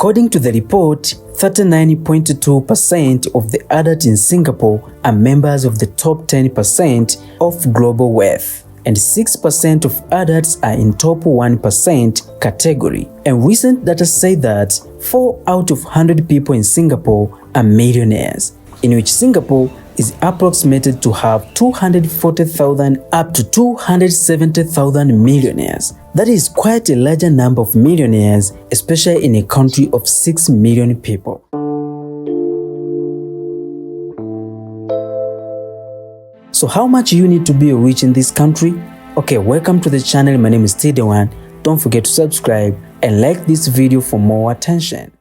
According to the report, 39.2% of the adults in Singapore are members of the top 10% of global wealth, and 6% of adults are in top 1% category. And recent data say that 4 out of 100 people in Singapore are millionaires, in which Singapore is approximated to have 240,000 up to 270,000 millionaires. That is quite a larger number of millionaires, especially in a country of 6 million people. So how much you need to be rich in this country? Okay, welcome to the channel. My name is Tidewan. Don't forget to subscribe and like this video for more attention.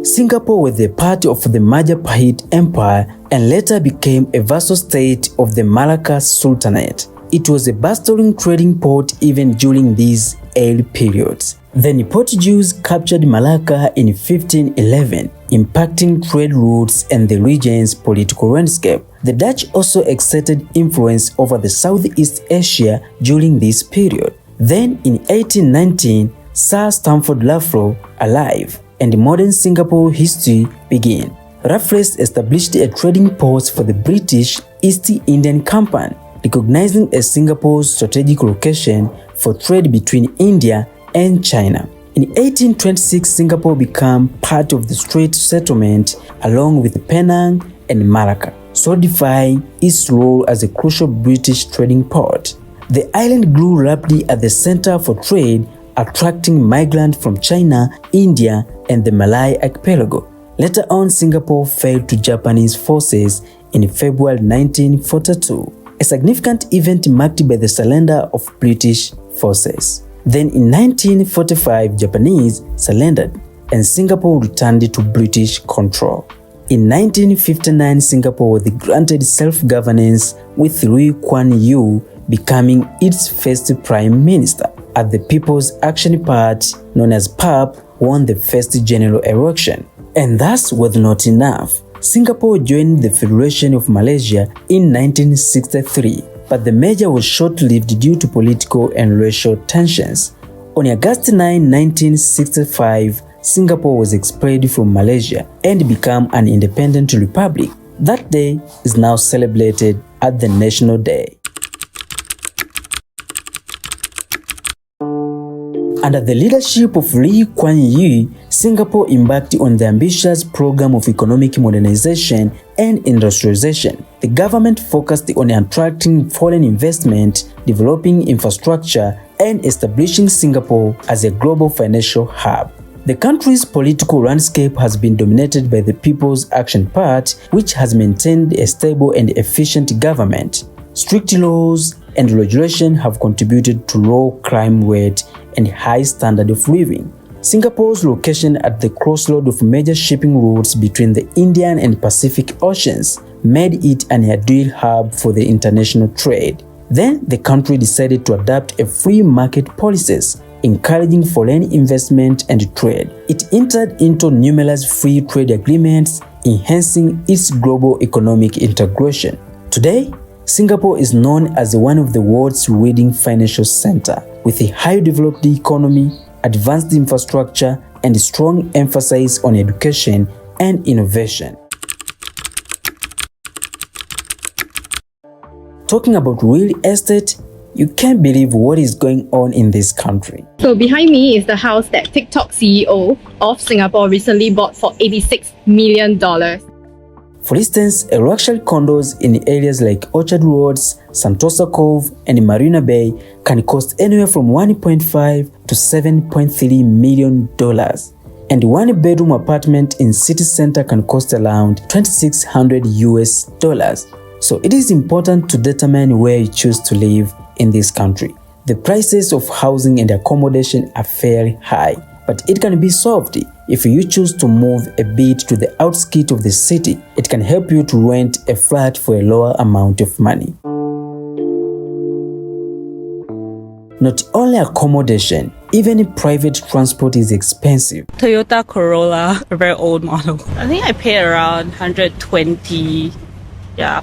Singapore was a part of the Majapahit Empire and later became a vassal state of the Malacca Sultanate. It was a bustling trading port even during these early periods. The Portuguese captured Malacca in 1511, impacting trade routes and the region's political landscape. The Dutch also exerted influence over the Southeast Asia during this period. Then in 1819, Sir Stamford Raffles arrived, and modern Singapore history began. Raffles established a trading post for the British East Indian Company, recognizing as Singapore's strategic location for trade between India and China. In 1826, Singapore became part of the Strait Settlement along with Penang and Malacca, solidifying its role as a crucial British trading port. The island grew rapidly at the center for trade, attracting migrants from China, India, and the Malay archipelago. Later on, Singapore fell to Japanese forces in February 1942, a significant event marked by the surrender of British forces. Then in 1945, Japanese surrendered and Singapore returned to British control. In 1959, Singapore was granted self-governance, with Lee Kuan Yew becoming its first prime minister, as the People's Action Party, known as PAP, won the first general election. And that was not enough. Singapore joined the Federation of Malaysia in 1963, but the merger was short-lived due to political and racial tensions. On August 9, 1965, Singapore was expelled from Malaysia and became an independent republic. That day is now celebrated as the National Day. Under the leadership of Lee Kuan Yew, Singapore embarked on the ambitious program of economic modernization and industrialization. The government focused on attracting foreign investment, developing infrastructure, and establishing Singapore as a global financial hub. The country's political landscape has been dominated by the People's Action Party, which has maintained a stable and efficient government. Strict laws and regulation have contributed to low crime rate and high standard of living. Singapore's location at the crossroad of major shipping routes between the Indian and Pacific Oceans made it an ideal hub for the international trade. Then the country decided to adopt a free market policies, encouraging foreign investment and trade. It entered into numerous free trade agreements, enhancing its global economic integration. Today, Singapore is known as one of the world's leading financial centers, with a highly developed economy, advanced infrastructure, and a strong emphasis on education and innovation. Talking about real estate, you can't believe what is going on in this country. So behind me is the house that TikTok CEO of Singapore recently bought for $86 million. For instance, a luxury condos in areas like Orchard Roads, Sentosa Cove, and Marina Bay can cost anywhere from $1.5 to $7.3 million. And one bedroom apartment in city center can cost around $2,600. So it is important to determine where you choose to live in this country. The prices of housing and accommodation are fairly high, but it can be solved if you choose to move a bit to the outskirts of the city. It can help you to rent a flat for a lower amount of money. Not only accommodation, even private transport is expensive. Toyota Corolla, a very old model. I think I pay around $120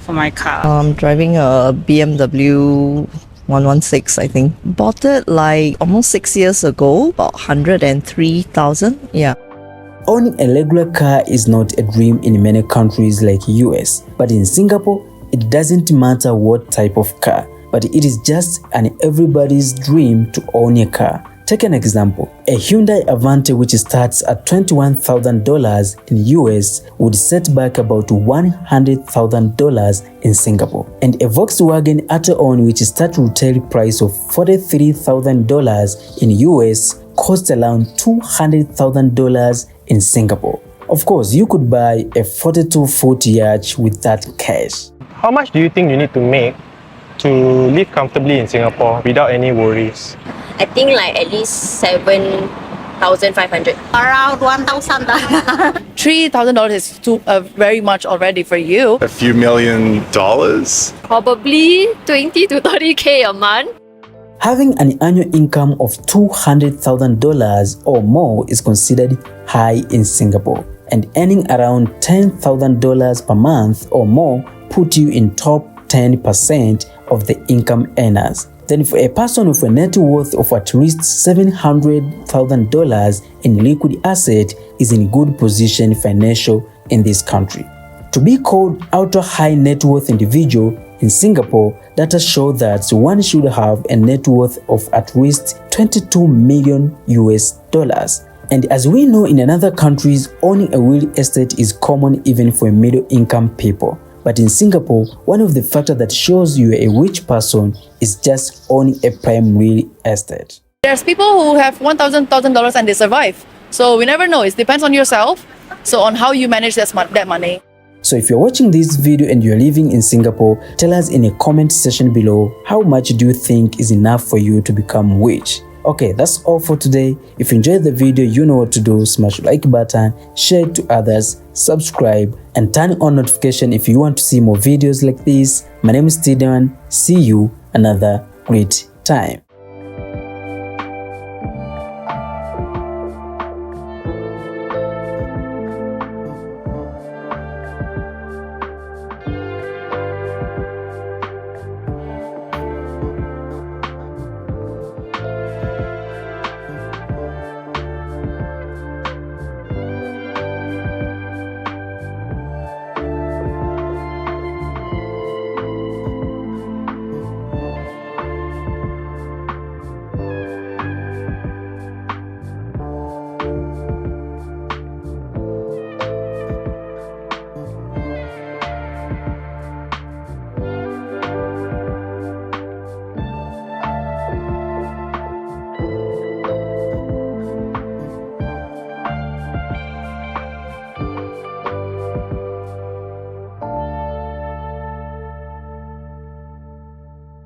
for my car. I'm driving a BMW 116, I think. Bought it like almost 6 years ago, about 103,000. Yeah. Owning a regular car is not a dream in many countries like US, but in Singapore, it doesn't matter what type of car, but it is just an everybody's dream to own a car. Take an example. A Hyundai Avante which starts at $21,000 in US would set back about $100,000 in Singapore. And a Volkswagen Atto-On which starts retail price of $43,000 in US costs around $200,000 in Singapore. Of course, you could buy a 42-foot yacht with that cash. How much do you think you need to make to live comfortably in Singapore without any worries? I think like at least 7,500. Around 1,000. $3,000 is too very much already for you. A few $1,000,000? Probably 20 to 30K a month. Having an annual income of $200,000 or more is considered high in Singapore, and earning around $10,000 per month or more put you in top 10% of the income earners. Then for a person with a net worth of at least $700,000 in liquid asset is in good position financial in this country. To be called ultra high net worth individual in Singapore, data show that one should have a net worth of at least $22 million US. And as we know in other countries, owning a real estate is common even for middle income people. But in Singapore, one of the factors that shows you are a rich person is just owning a prime real estate. There's people who have $1,000 and they survive. So we never know. It depends on yourself. So on how you manage that money. So if you're watching this video and you're living in Singapore, tell us in a comment section below how much do you think is enough for you to become rich. Okay, that's all for today. If you enjoyed the video, you know what to do. Smash the like button, share it to others, subscribe, and turn on notification if you want to see more videos like this. My name is Tideman. See you another great time.